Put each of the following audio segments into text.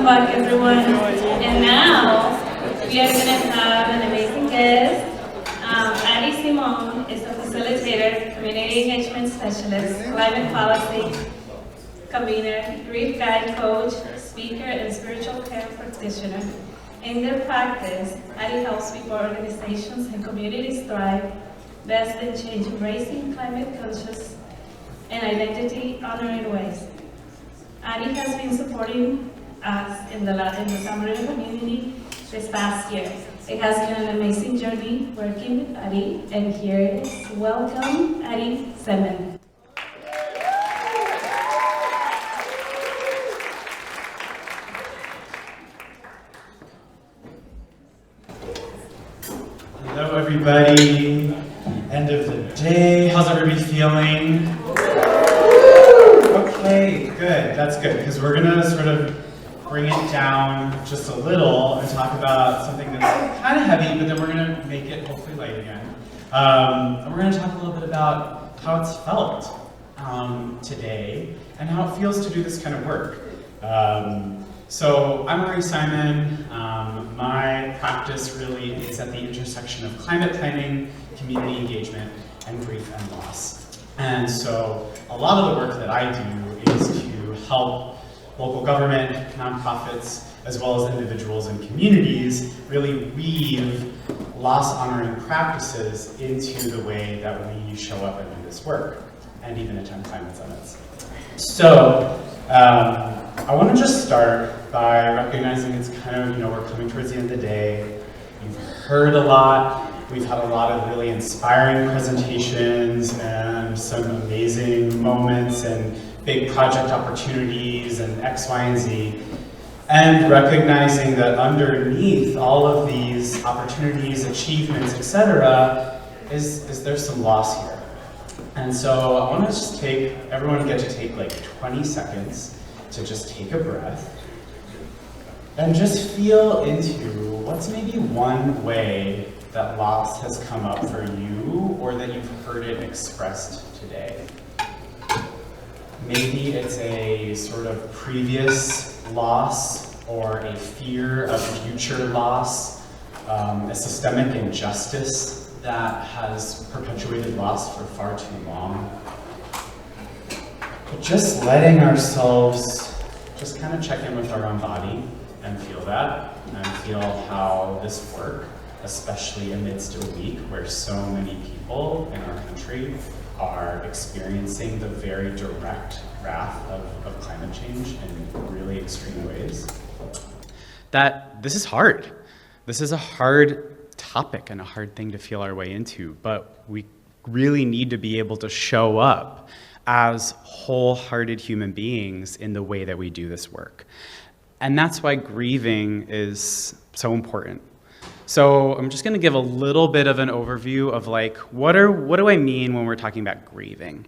back, everyone. And now we are going to have an amazing guest. Adi Simon is a facilitator, community engagement specialist, climate policy convener, grief guide coach, speaker, and spiritual care practitioner. In their practice, Adi helps people, organizations, and communities thrive best in changing, raising climate conscious and identity honoring ways. Adi has been supporting us in the Samaria community this past year. It has been an amazing journey working with Adi, and here it is. Welcome, Adi Semen. Hello, everybody. End of the day. How's everybody feeling? Okay, good. That's good, because we're going to sort of bring it down just a little and talk about something that's kind of heavy, but then we're going to make it hopefully light again. And we're going to talk a little bit about how it's felt today and how it feels to do this kind of work. So I'm Murray Simon. My practice really is at the intersection of climate planning, community engagement, and grief and loss. And so a lot of the work that I do is to help local government, nonprofits, as well as individuals and communities really weave loss-honoring practices into the way that we show up and do this work, and even attend climate summits. So I want to just start by recognizing it's kind of, we're coming towards the end of the day. You've heard a lot. We've had a lot of really inspiring presentations and some amazing moments and big project opportunities and X, Y, and Z. And recognizing that underneath all of these opportunities, achievements, etc., is there's some loss here. And so I want to just everyone get to take like 20 seconds to just take a breath and just feel into what's maybe one way that loss has come up for you or that you've heard it expressed today. Maybe it's a sort of previous loss or a fear of future loss, a systemic injustice that has perpetuated loss for far too long. But just letting ourselves just kind of check in with our own body and feel that, and feel how this work, especially amidst a week where so many people in our country are experiencing the very direct wrath of climate change in really extreme ways, that this is hard. This is a hard topic and a hard thing to feel our way into, but we really need to be able to show up as wholehearted human beings in the way that we do this work. And that's why grieving is so important. So I'm just going to give a little bit of an overview of what do I mean when we're talking about grieving?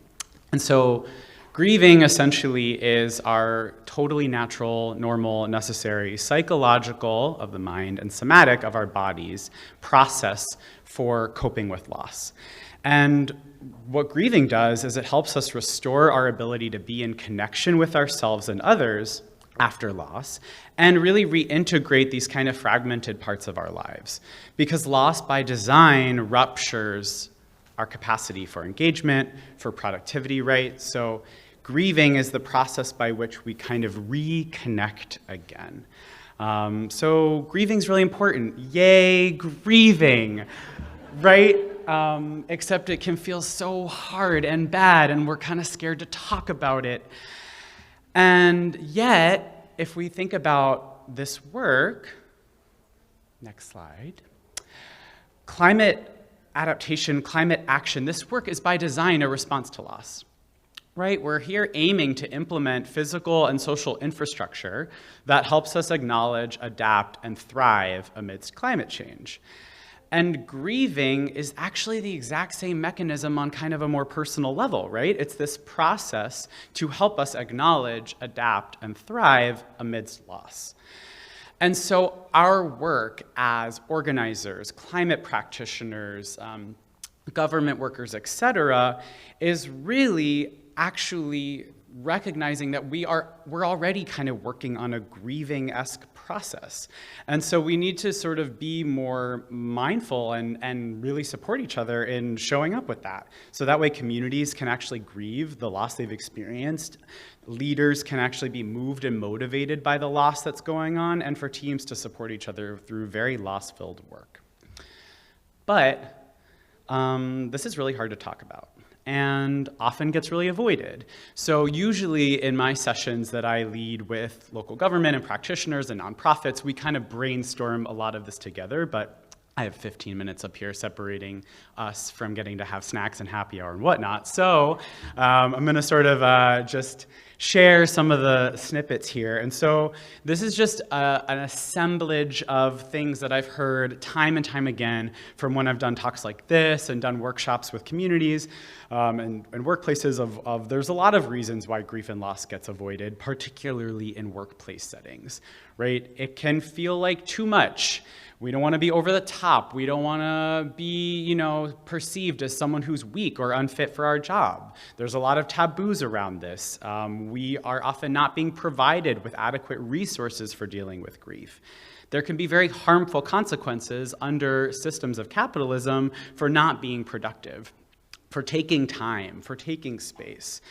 And so grieving essentially is our totally natural, normal, necessary, psychological of the mind and somatic of our bodies process for coping with loss. And what grieving does is it helps us restore our ability to be in connection with ourselves and others after loss, and really reintegrate these kind of fragmented parts of our lives. Because loss by design ruptures our capacity for engagement, for productivity, right? So grieving is the process by which we kind of reconnect again. So grieving is really important. Yay, grieving, right? Except it can feel so hard and bad, and we're kind of scared to talk about it. And yet, if we think about this work, next slide, climate adaptation, climate action, this work is by design a response to loss, right? We're here aiming to implement physical and social infrastructure that helps us acknowledge, adapt, and thrive amidst climate change. And grieving is actually the exact same mechanism on kind of a more personal level, right? It's this process to help us acknowledge, adapt, and thrive amidst loss. And so our work as organizers, climate practitioners, government workers, et cetera, is really actually recognizing that we're already kind of working on a grieving-esque process. And so we need to sort of be more mindful and really support each other in showing up with that. So that way communities can actually grieve the loss they've experienced. Leaders can actually be moved and motivated by the loss that's going on, and for teams to support each other through very loss-filled work. But this is really hard to talk about, and often gets really avoided. So usually in my sessions that I lead with local government and practitioners and nonprofits, we kind of brainstorm a lot of this together, but I have 15 minutes up here separating us from getting to have snacks and happy hour and whatnot. So I'm gonna sort of just share some of the snippets here. And so this is just an assemblage of things that I've heard time and time again from when I've done talks like this and done workshops with communities and workplaces of there's a lot of reasons why grief and loss gets avoided, particularly in workplace settings, right? It can feel like too much. We don't want to be over the top. We don't want to be, perceived as someone who's weak or unfit for our job. There's a lot of taboos around this. We are often not being provided with adequate resources for dealing with grief. There can be very harmful consequences under systems of capitalism for not being productive, for taking time, for taking space.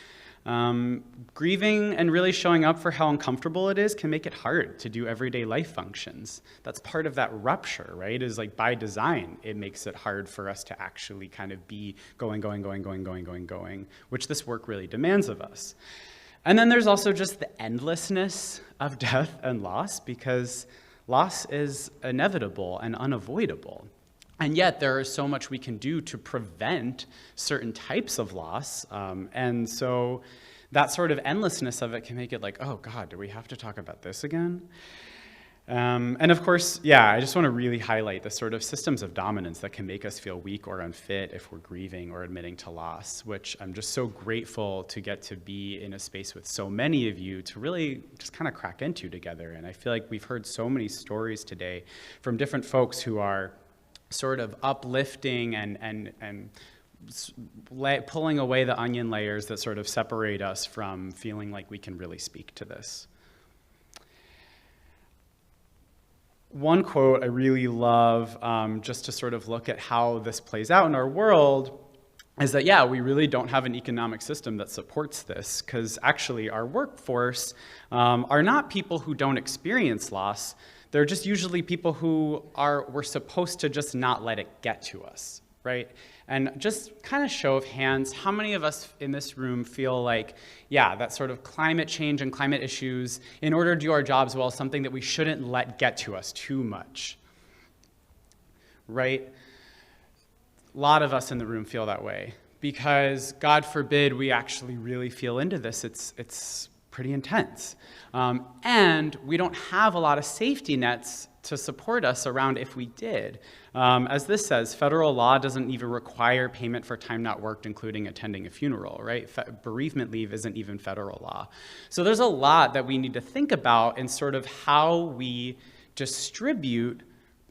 Grieving and really showing up for how uncomfortable it is can make it hard to do everyday life functions. That's part of that rupture, right? Is like by design, it makes it hard for us to actually kind of be going, which this work really demands of us. And then there's also just the endlessness of death and loss, because loss is inevitable and unavoidable. And yet there is so much we can do to prevent certain types of loss. And so that sort of endlessness of it can make it like, oh God, do we have to talk about this again? And of course, I just want to really highlight the sort of systems of dominance that can make us feel weak or unfit if we're grieving or admitting to loss, which I'm just so grateful to get to be in a space with so many of you to really just kind of crack into together. And I feel like we've heard so many stories today from different folks who are sort of uplifting and pulling away the onion layers that sort of separate us from feeling like we can really speak to this. One quote I really love, just to sort of look at how this plays out in our world, is that, we really don't have an economic system that supports this, because actually our workforce are not people who don't experience loss. They're just usually people who we're supposed to just not let it get to us, right? And just kind of show of hands, how many of us in this room feel like, that sort of climate change and climate issues, in order to do our jobs well, is something that we shouldn't let get to us too much, right? A lot of us in the room feel that way, because God forbid we actually really feel into this. It's pretty intense. And we don't have a lot of safety nets to support us around if we did. As this says, federal law doesn't even require payment for time not worked, including attending a funeral, right? Bereavement leave isn't even federal law. So there's a lot that we need to think about in sort of how we distribute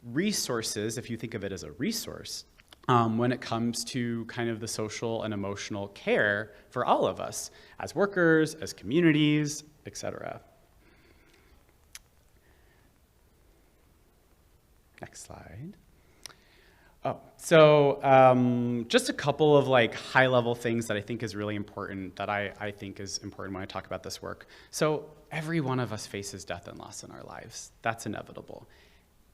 resources, if you think of it as a resource, when it comes to kind of the social and emotional care for all of us as workers, as communities, etc. Next slide. So just a couple of high-level things that I think is really important, that I think is important when I talk about this work. So every one of us faces death and loss in our lives. That's inevitable.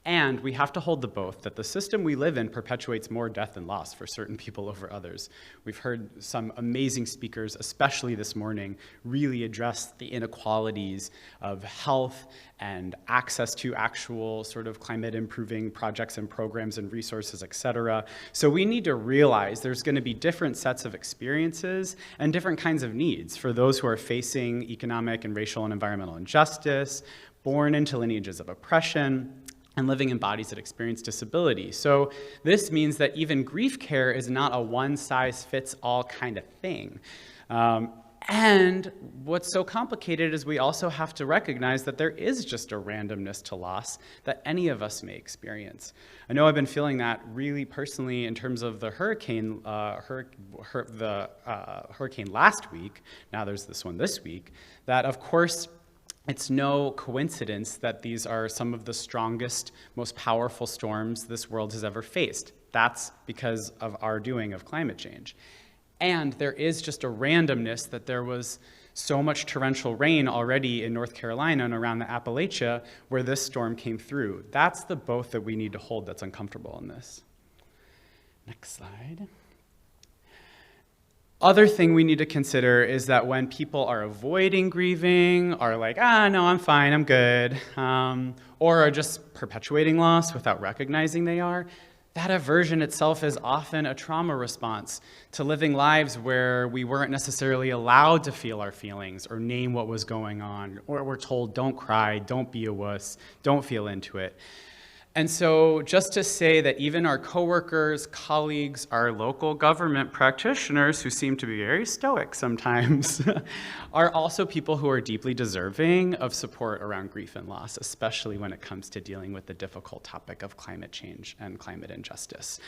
And we have to hold the both, that the system we live in perpetuates more death and loss for certain people over others. We've heard some amazing speakers, especially this morning, really address the inequalities of health and access to actual sort of climate improving projects and programs and resources, et cetera. So we need to realize there's going to be different sets of experiences and different kinds of needs for those who are facing economic and racial and environmental injustice, born into lineages of oppression, and living in bodies that experience disability. So this means that even grief care is not a one-size-fits-all kind of thing. And what's so complicated is we also have to recognize that there is just a randomness to loss that any of us may experience. I know I've been feeling that really personally in terms of the hurricane last week. Now there's this one this week. That, of course, it's no coincidence that these are some of the strongest, most powerful storms this world has ever faced. That's because of our doing of climate change. And there is just a randomness that there was so much torrential rain already in North Carolina and around the Appalachia where this storm came through. That's the both that we need to hold that's uncomfortable in this. Next slide. Other thing we need to consider is that when people are avoiding grieving, are like, no, I'm fine, I'm good, or are just perpetuating loss without recognizing they are, that aversion itself is often a trauma response to living lives where we weren't necessarily allowed to feel our feelings or name what was going on, or we're told, don't cry, don't be a wuss, don't feel into it. And so just to say that even our coworkers, colleagues, our local government practitioners, who seem to be very stoic sometimes, are also people who are deeply deserving of support around grief and loss, especially when it comes to dealing with the difficult topic of climate change and climate injustice.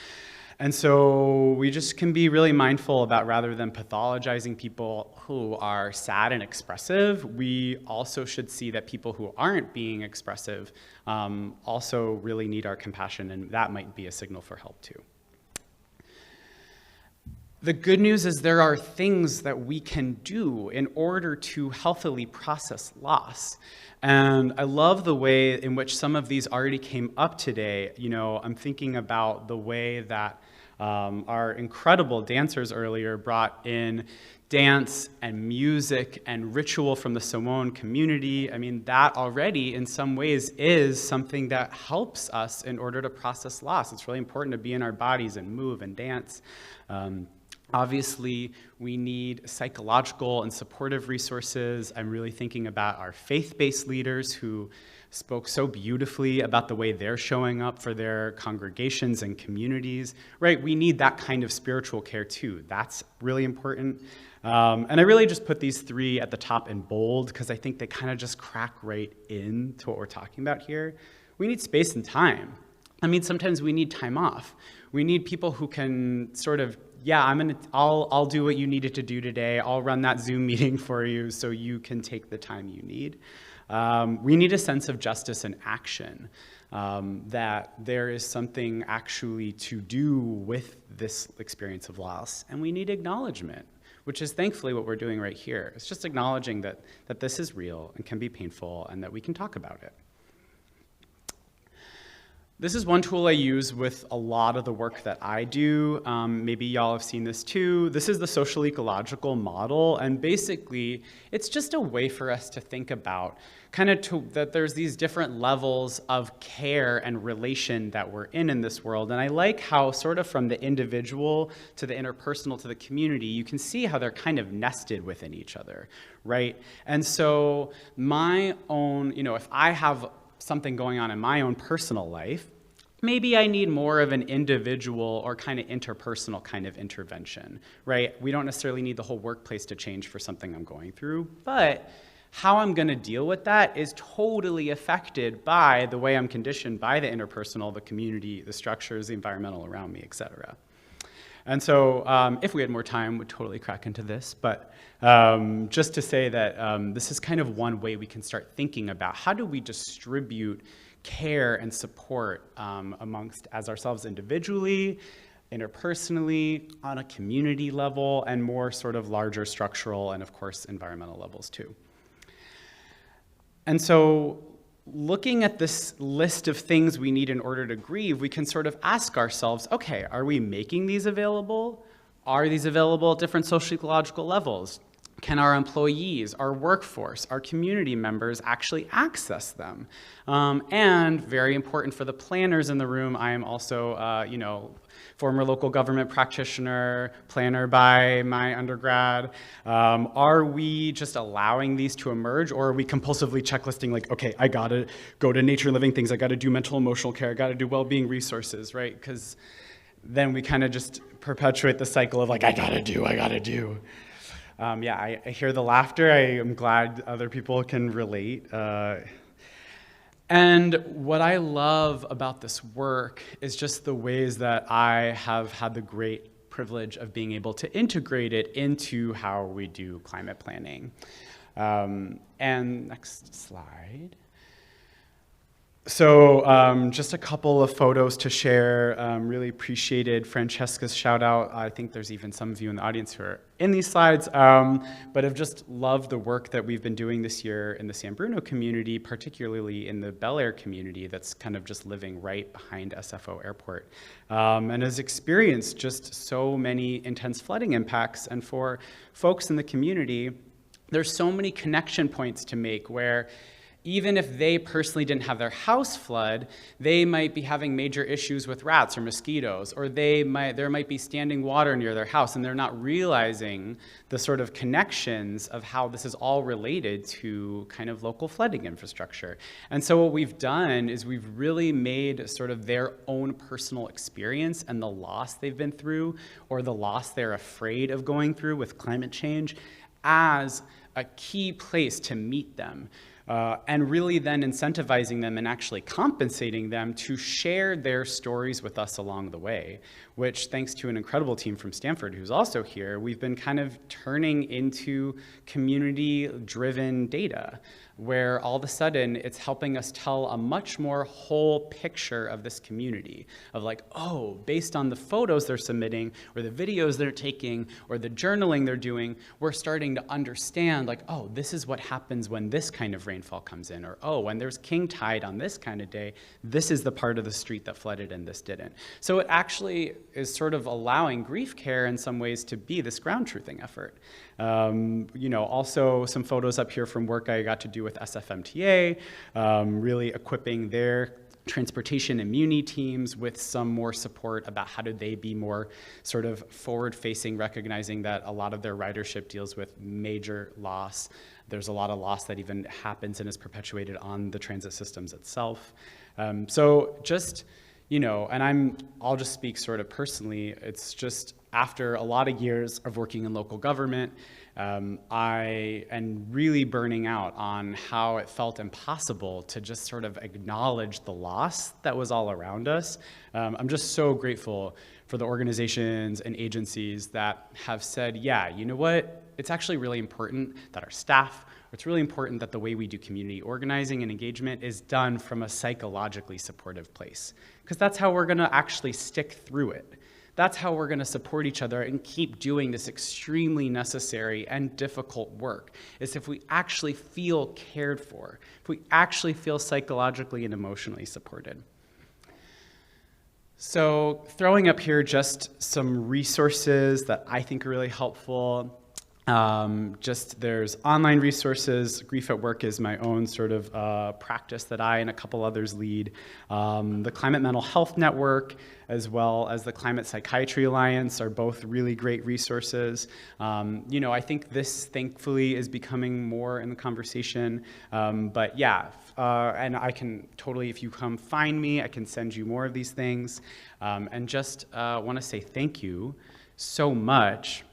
And so we just can be really mindful about, rather than pathologizing people who are sad and expressive, we also should see that people who aren't being expressive also really need our compassion, and that might be a signal for help too. The good news is there are things that we can do in order to healthily process loss. And I love the way in which some of these already came up today. You know, I'm thinking about the way that our incredible dancers earlier brought in dance and music and ritual from the Samoan community. I mean, that already in some ways is something that helps us in order to process loss. It's really important to be in our bodies and move and dance. Obviously, we need psychological and supportive resources. I'm really thinking about our faith-based leaders who spoke so beautifully about the way they're showing up for their congregations and communities, right? We need that kind of spiritual care too. That's really important. And I really just put these three at the top in bold because I think they kind of just crack right into what we're talking about here. We need space and time. I mean, sometimes we need time off. We need people who can sort of, yeah, I'll do what you needed to do today. I'll run that Zoom meeting for you so you can take the time you need. We need a sense of justice and action, that there is something actually to do with this experience of loss, and we need acknowledgement, which is thankfully what we're doing right here. It's just acknowledging that this is real and can be painful and that we can talk about it. This is one tool I use with a lot of the work that I do. Maybe y'all have seen this too. This is the social ecological model, and basically it's just a way for us to think about that there's these different levels of care and relation that we're in this world. And I like how sort of from the individual to the interpersonal to the community, you can see how they're kind of nested within each other, right? And so my own, if I have something going on in my own personal life, maybe I need more of an individual or kind of interpersonal kind of intervention, right? We don't necessarily need the whole workplace to change for something I'm going through, but how I'm going to deal with that is totally affected by the way I'm conditioned by the interpersonal, the community, the structures, the environmental around me, et cetera. And so if we had more time, we'd totally crack into this. But just to say that this is kind of one way we can start thinking about how do we distribute care and support amongst as ourselves individually, interpersonally, on a community level, and more sort of larger structural and, of course, environmental levels too. And so looking at this list of things we need in order to grieve, we can sort of ask ourselves, okay, are we making these available? Are these available at different socio-ecological levels? Can our employees, our workforce, our community members actually access them? And very important for the planners in the room, I am also, former local government practitioner, planner by my undergrad. Are we just allowing these to emerge, or are we compulsively checklisting like, okay, I gotta go to nature and living things, I gotta do mental emotional care, I gotta do well-being resources, right? Because then we kind of just perpetuate the cycle of like, I gotta do. Yeah, I hear the laughter. I am glad other people can relate. And what I love about this work is just the ways that I have had the great privilege of being able to integrate it into how we do climate planning. And next slide. So just a couple of photos to share. Really appreciated Francesca's shout out. I think there's even some of you in the audience who are in these slides, but have just loved the work that we've been doing this year in the San Bruno community, particularly in the Bel Air community that's kind of just living right behind SFO Airport, and has experienced just so many intense flooding impacts. And for folks in the community, there's so many connection points to make where even if they personally didn't have their house flood, they might be having major issues with rats or mosquitoes, or there might be standing water near their house, and they're not realizing the sort of connections of how this is all related to kind of local flooding infrastructure. And so what we've done is we've really made sort of their own personal experience and the loss they've been through, or the loss they're afraid of going through with climate change, as a key place to meet them. And really then incentivizing them and actually compensating them to share their stories with us along the way, which, thanks to an incredible team from Stanford who's also here, we've been kind of turning into community-driven data, where all of a sudden it's helping us tell a much more whole picture of this community, of like, oh, based on the photos they're submitting, or the videos they're taking, or the journaling they're doing, we're starting to understand, like, oh, this is what happens when this kind of rainfall comes in, or oh, when there's king tide on this kind of day, this is the part of the street that flooded and this didn't. So it actually is sort of allowing grief care in some ways to be this ground truthing effort. Also some photos up here from work I got to do with SFMTA, really equipping their transportation and muni teams with some more support about how do they be more sort of forward-facing, recognizing that a lot of their ridership deals with major loss. There's a lot of loss that even happens and is perpetuated on the transit systems itself. So just, and I'll just speak sort of personally, it's just after a lot of years of working in local government, I am really burning out on how it felt impossible to just sort of acknowledge the loss that was all around us. I'm just so grateful for the organizations and agencies that have said, yeah, you know what? It's actually really important that our staff, it's really important that the way we do community organizing and engagement is done from a psychologically supportive place, because that's how we're gonna actually stick through it. That's how we're gonna support each other and keep doing this extremely necessary and difficult work, is if we actually feel cared for, if we actually feel psychologically and emotionally supported. So throwing up here just some resources that I think are really helpful. There's online resources. Grief at Work is my own sort of practice that I and a couple others lead. The Climate Mental Health Network, as well as the Climate Psychiatry Alliance, are both really great resources. I think this, thankfully, is becoming more in the conversation. But yeah, and I can totally, if you come find me, I can send you more of these things. And just want to say thank you so much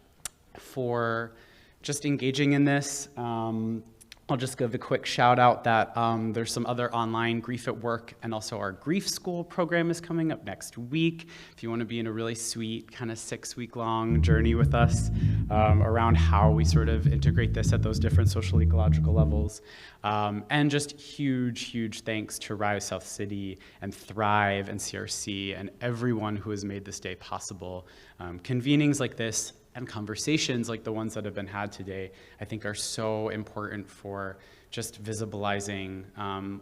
for just engaging in this. I'll just give a quick shout out that there's some other online Grief at Work, and also our Grief School program is coming up next week. If you want to be in a really sweet kind of 6-week-long journey with us around how we sort of integrate this at those different social ecological levels. And just huge, huge thanks to Rise South City and Thrive and CRC and everyone who has made this day possible. Convenings like this and conversations like the ones that have been had today, I think, are so important for just visibilizing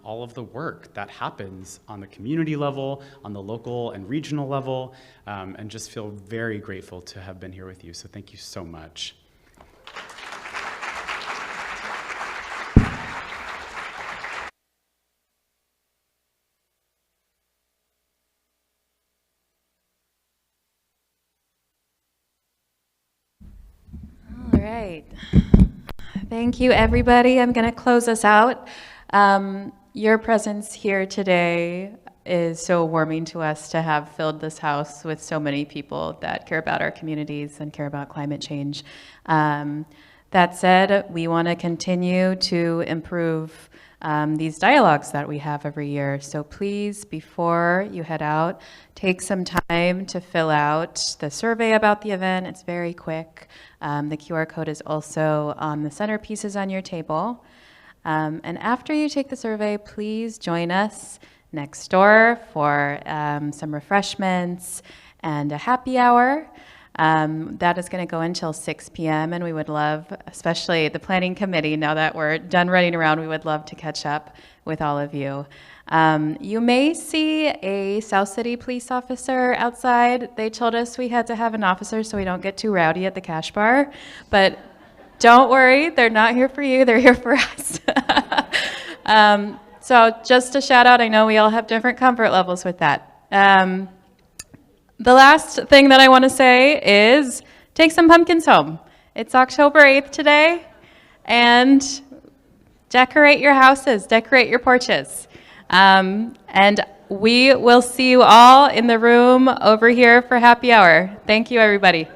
all of the work that happens on the community level, on the local and regional level, and just feel very grateful to have been here with you. So thank you so much. All right. Thank you, everybody. I'm going to close us out. Your presence here today is so warming to us to have filled this house with so many people that care about our communities and care about climate change. That said, we want to continue to improve these dialogues that we have every year. So please, before you head out, take some time to fill out the survey about the event. It's very quick. The QR code is also on the centerpieces on your table. And after you take the survey, please join us next door for some refreshments and a happy hour. That is going to go until 6 p.m. and we would love, especially the planning committee, now that we're done running around, we would love to catch up with all of you. You may see a South City police officer outside. They told us we had to have an officer so we don't get too rowdy at the cash bar, but don't worry, they're not here for you, they're here for us. So just a shout out, I know we all have different comfort levels with that. The last thing that I want to say is take some pumpkins home. It's October 8th today, and decorate your houses, decorate your porches. And we will see you all in the room over here for happy hour. Thank you, everybody.